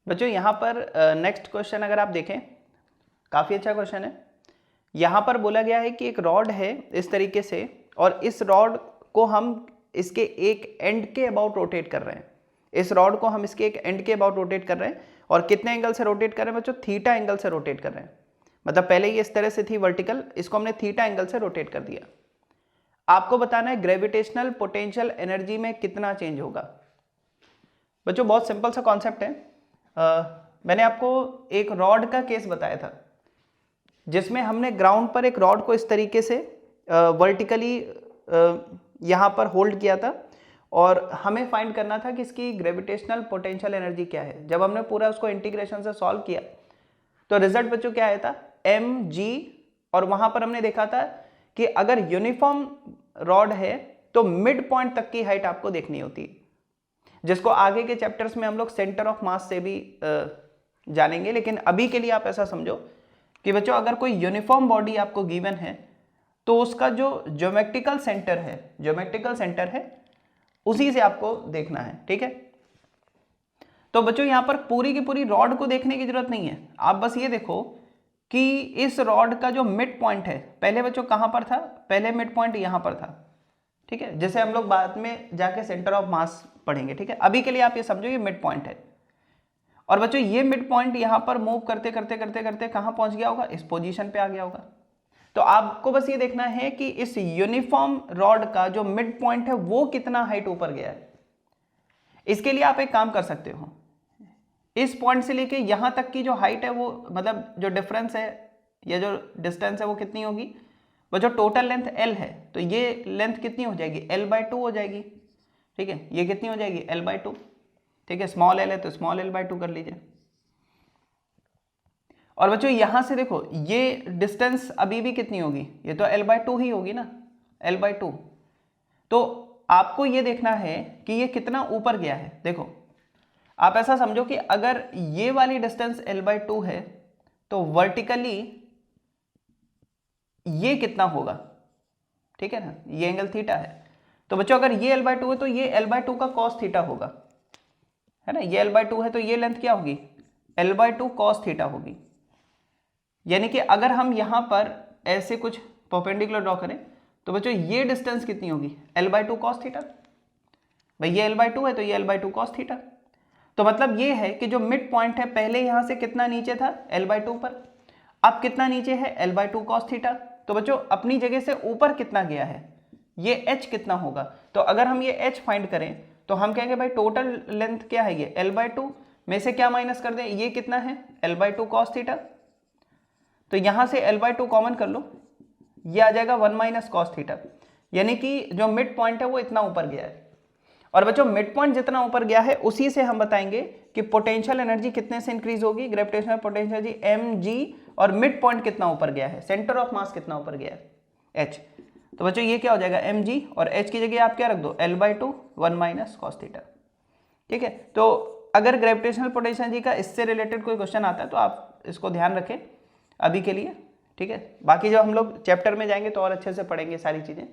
बच्चों यहाँ पर नेक्स्ट क्वेश्चन अगर आप देखें, काफ़ी अच्छा क्वेश्चन है। यहाँ पर बोला गया है कि एक रॉड है इस तरीके से, और इस रॉड को हम इसके एक एंड के अबाउट रोटेट कर रहे हैं। इस रॉड को हम इसके एक एंड के अबाउट रोटेट कर रहे हैं, और कितने एंगल से रोटेट कर रहे हैं बच्चों? थीटा एंगल से रोटेट कर रहे हैं। मतलब पहले ये इस तरह से थी वर्टिकल, इसको हमने थीटा एंगल से रोटेट कर दिया। आपको बताना है ग्रेविटेशनल पोटेंशियल एनर्जी में कितना चेंज होगा। बच्चों बहुत सिंपल सा कॉन्सेप्ट है। मैंने आपको एक रॉड का केस बताया था, जिसमें हमने ग्राउंड पर एक रॉड को इस तरीके से वर्टिकली यहाँ पर होल्ड किया था, और हमें फाइंड करना था कि इसकी ग्रेविटेशनल पोटेंशियल एनर्जी क्या है। जब हमने पूरा उसको इंटीग्रेशन से सॉल्व किया तो रिजल्ट बच्चों क्या आया था? mg। और वहां पर हमने देखा था कि अगर यूनिफॉर्म रॉड है तो मिड पॉइंट तक की हाइट आपको देखनी होती है, जिसको आगे के चैप्टर्स में हम लोग सेंटर ऑफ मास से भी जानेंगे। लेकिन अभी के लिए आप ऐसा समझो कि बच्चों अगर कोई यूनिफॉर्म बॉडी आपको गिवन है तो उसका जो ज्योमेट्रिकल सेंटर है उसी से आपको देखना है, ठीक है। तो बच्चों यहां पर पूरी की पूरी रॉड को देखने की जरूरत नहीं है, आप बस ये देखो कि इस रॉड का जो मिड पॉइंट है, पहले बच्चों कहां पर था? पहले मिड पॉइंट यहां पर था, ठीक है, जैसे हम लोग बाद में जाके सेंटर ऑफ मास पढ़ेंगे, ठीक है। अभी के लिए आप ये समझो ये मिड पॉइंट है, और बच्चों ये मिड पॉइंट यहां पर मूव करते करते करते करते कहां पहुंच गया होगा? इस पोजीशन पे आ गया होगा। तो आपको बस ये देखना है कि इस यूनिफॉर्म रॉड का जो मिड पॉइंट है वो कितना हाइट ऊपर गया है। इसके लिए आप एक काम कर सकते हो, इस पॉइंट से लेके यहां तक की जो हाइट है वो, मतलब जो डिफरेंस है या जो डिस्टेंस है वो कितनी होगी? वो जो टोटल लेंथ l है, तो ये लेंथ कितनी हो जाएगी? l/2 हो जाएगी, ठीक है। ये कितनी हो जाएगी? l/2, ठीक है। स्मॉल l है तो स्मॉल l/2 कर लीजिए। और बच्चों यहां से देखो ये डिस्टेंस अभी भी कितनी होगी? ये तो l/2 ही होगी ना, l/2। तो आपको ये देखना है कि ये कितना ऊपर गया है। देखो आप ऐसा समझो कि अगर ये वाली डिस्टेंस l/2 है तो वर्टिकली ये कितना होगा, ठीक है ना, ये एंगल थीटा है। तो बच्चों अगर ये l/2 है तो ये l/2 का cos थीटा होगा, है ना। ये l/2 है तो ये लेंथ क्या होगी? l/2 cos थीटा होगी। यानी कि अगर हम यहां पर ऐसे कुछ परपेंडिकुलर ड्रॉ करें तो बच्चों ये डिस्टेंस कितनी होगी? l/2 cos theta. भाई ये l/2 है तो ये l/2 cos थीटा। तो मतलब ये है कि जो मिड पॉइंट है पहले यहां से कितना नीचे था? l/2 पर, अब कितना नीचे है? l/2 cos theta. तो बच्चों अपनी जगह से ऊपर कितना गया है? ये h कितना होगा? तो अगर हम ये h फाइंड करें तो हम कहेंगे भाई टोटल लेंथ क्या है? ये l/2 में से क्या माइनस कर दें? ये कितना है? l/2 cos theta. तो यहां से l/2 कॉमन कर लो, ये आ जाएगा 1 - cos थीटा। यानी कि जो मिड पॉइंट है वो इतना ऊपर गया है। और बच्चों मिड पॉइंट जितना ऊपर गया है उसी से हम बताएंगे कि पोटेंशियल एनर्जी कितने से इंक्रीज होगी, ग्रेविटेशनल पोटेंशियल एनर्जी mg, और मिड पॉइंट कितना ऊपर गया है, सेंटर ऑफ मास कितना ऊपर गया है, h। तो बच्चों ये क्या हो जाएगा? mg, और h की जगह आप क्या रख दो? l/2 1 - cos थीटा, ठीक है। तो अगर ग्रेविटेशनल पोटेंशियल एनर्जी का इससे रिलेटेड कोई क्वेश्चन आता है तो आप इसको ध्यान रखें अभी के लिए, ठीक है। बाकी जब हम लोग चैप्टर में जाएंगे तो और अच्छे से पढ़ेंगे सारी चीजें।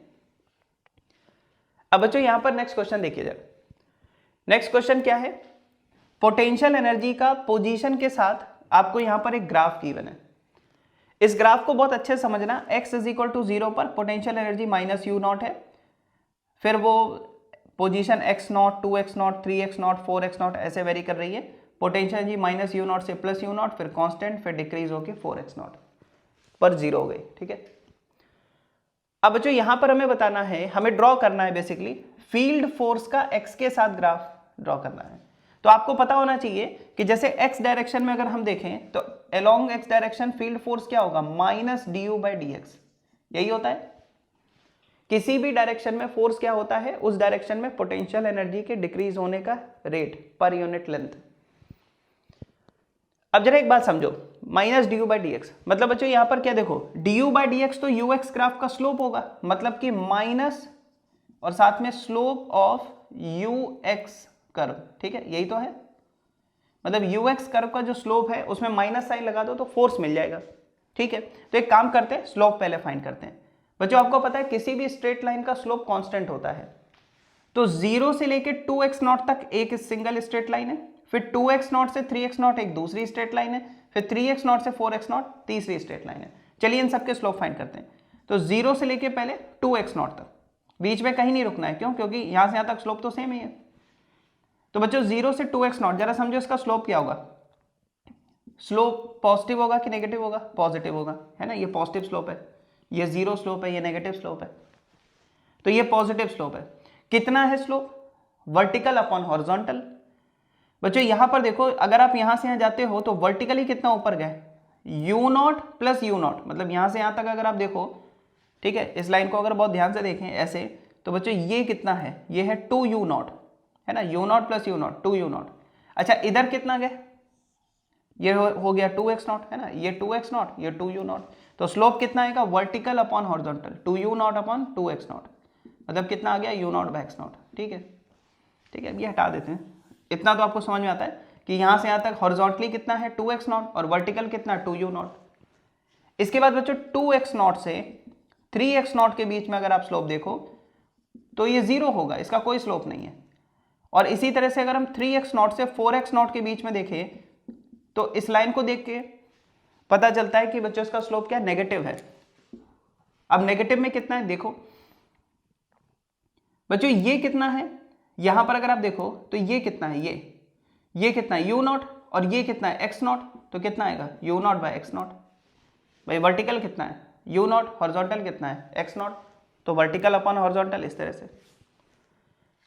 अब बच्चों यहां पर नेक्स्ट क्वेश्चन देखिए जरा। नेक्स्ट क्वेश्चन क्या है? पोटेंशियल एनर्जी का पोजीशन के साथ आपको यहां पर एक ग्राफ गिवन है। इस ग्राफ को बहुत अच्छे से समझना। x = 0 पर पोटेंशियल एनर्जी -u0 है, फिर वो position x0, 2x0, 3x0, 4x0 ऐसे वेरी कर रही है। पोटेंशियल एनर्जी -u0 से +u0, फिर कांस्टेंट, फिर डिक्रीज होकर 4x0 पर 0 हो गई, ठीक है। अब बच्चों यहां पर हमें बताना है, हमें ड्रॉ करना है बेसिकली फील्ड फोर्स का x के साथ ग्राफ ड्रॉ करना है। तो आपको पता होना चाहिए कि जैसे x डायरेक्शन में अगर हम देखें तो along x direction field force क्या होगा? -du/dx, यही होता है। किसी भी डायरेक्शन में फोर्स क्या होता है? उस डायरेक्शन में पोटेंशियल एनर्जी के डिक्रीज होने का रेट पर यूनिट लेंथ। अब जरा एक बात समझो, -du/dx मतलब बच्चों यहां पर क्या देखो, du/dx तो ux ग्राफ का स्लोप होगा, मतलब कि माइनस और साथ में स्लोप ऑफ ux कर्व, ठीक है, यही तो है। मतलब ux कर्व का जो स्लोप है उसमें माइनस साइन लगा दो तो फोर्स मिल जाएगा, ठीक है। तो एक काम करते हैं, स्लोप पहले फाइंड करते हैं। बच्चों आपको पता है किसी भी स्ट्रेट लाइन का स्लोप कांस्टेंट होता है, तो 0 से लेके 2x0 तक एक सिंगल स्ट्रेट लाइन है, फिर 2x0 से 3x0 एक दूसरी स्ट्रेट लाइन है, फिर 3x0 से 4x0 तीसरी स्ट्रेट लाइन है। चलिए इन सबके स्लोप फाइंड करते हैं। तो 0 से लेके पहले 2x0 तक, बीच में कहीं नहीं रुकना है, क्यों? क्योंकि यहां से यहां तक स्लोप तो सेम ही है। तो बच्चों 0 से 2x0, जरा समझो इसका स्लोप क्या होगा। स्लोप पॉजिटिव होगा कि नेगेटिव होगा? पॉजिटिव होगा, है ना। ये पॉजिटिव स्लोप है, ये 0 स्लोप है, ये नेगेटिव स्लोप है, तो ये पॉजिटिव स्लोप है। कितना है स्लोप? Vertical upon horizontal. बच्चों यहां पर देखो, अगर आप यहां से यहां जाते हो तो वर्टिकली कितना ऊपर गए? u0 प्लस u0, मतलब यहां से यहां तक अगर आप देखो, ठीक है, इस लाइन को अगर बहुत ध्यान से देखें ऐसे, तो बच्चों ये कितना है? ये है 2u0, है ना, u0 प्लस u0, 2u0। अच्छा इधर कितना गए? ये हो गया 2x0, है ना, ये 2x0, ये 2u0। तो स्लोप कितना आएगा? Vertical upon horizontal, 2u0 upon 2x0, मतलब कितना आ गया? u0/x0। ठीक है, ठीक है, अब ये हटा देते हैं। इतना तो आपको समझ में आता है कि यहां से यहां तक हॉरिजॉन्टली कितना है? 2x0 और वर्टिकल कितना? 2u0। इसके बाद बच्चों 2x0 से 3x0 के बीच में अगर आप स्लोप देखो तो ये 0 होगा, इसका कोई स्लोप नहीं है। और इसी तरह से अगर हम 3x0 से 4x0 के बीच में देखें तो इस लाइन को देख के पता चलता है कि बच्चों इसका स्लोप क्या? नेगेटिव है। अब नेगेटिव में कितना है देखो बच्चों, ये कितना है? यहां पर अगर आप देखो तो ये कितना है? ये कितना है? u0, और ये कितना है? x0, तो कितना आएगा? u0/x0। भाई वर्टिकल कितना है? u0, हॉरिजॉन्टल कितना है? x0, तो वर्टिकल अपॉन हॉरिजॉन्टल, इस तरह से।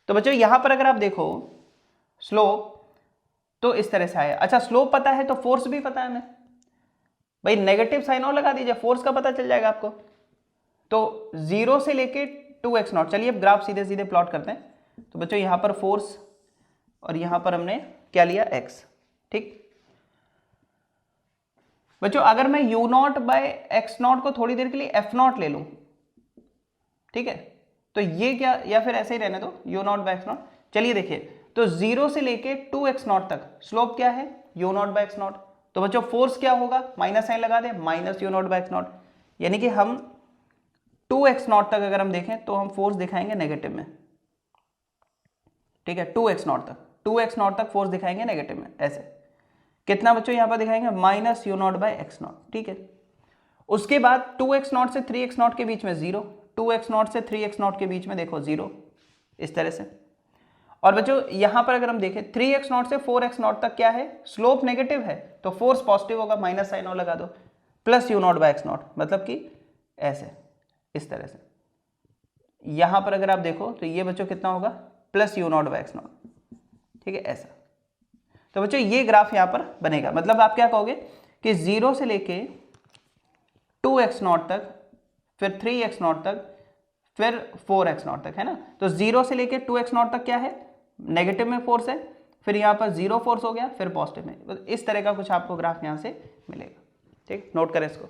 तो बच्चों यहां पर अगर आप देखो स्लोप तो इस तरह से आया। अच्छा स्लोप पता है तो फोर्स भी पता है हमें। भाई नेगेटिव साइन और लगा दीजिए, फोर्स का पता चल जाएगा आपको। तो 0 से लेके 2x0, चलिए अब ग्राफ सीधे सीधे प्लॉट करते हैं। तो बच्चों यहां पर फोर्स और यहां पर हमने क्या लिया? x। ठीक बच्चों, अगर मैं u0/x0 को थोड़ी देर के लिए f0 ले लूं, ठीक है, तो ये क्या, या फिर ऐसे ही रहने दो u0/x0। चलिए देखिए, तो 0 से लेके 2x0 तक स्लोप क्या है? u0/x0। तो बच्चों फोर्स क्या होगा? माइनस साइन लगा दे, माइनस u0/x0, यानी कि हम 2x0 तक अगर हम देखें तो हम फोर्स दिखाएंगे नेगेटिव में। ठीक है, 2x0 तक फोर्स दिखाएंगे नेगेटिव में, ऐसे। कितना बच्चों यहां पर दिखाएंगे? Minus u0/x0। ठीक है, उसके बाद 2x0 से 3x0 के बीच में 0, 2x0 से 3x0 के बीच में देखो 0, इस तरह से। और बच्चों यहां पर अगर हम देखें 3x0 से 4x0 तक क्या है? स्लोप नेगेटिव है, तो फोर्स पॉजिटिव होगा, माइनस साइन और लगा दो, प्लस u0/x0, मतलब कि ऐसे, इस तरह से। यहां पर अगर आप देखो तो ये बच्चों कितना होगा? Plus u0/x0। ठीक है, ऐसा। तो बच्चों ये ग्राफ यहां पर बनेगा, मतलब आप क्या कहोगे कि 0 से लेके 2x0 तक, फिर 3x0 तक, फिर 4x0 तक, है ना। तो 0 से लेके 2x0 तक क्या है? नेगेटिव में फोर्स है, फिर यहां पर 0 फोर्स हो गया, फिर पॉजिटिव में। इस तरह का कुछ आपको ग्राफ यहां से मिलेगा। ठीक, नोट करें इसको।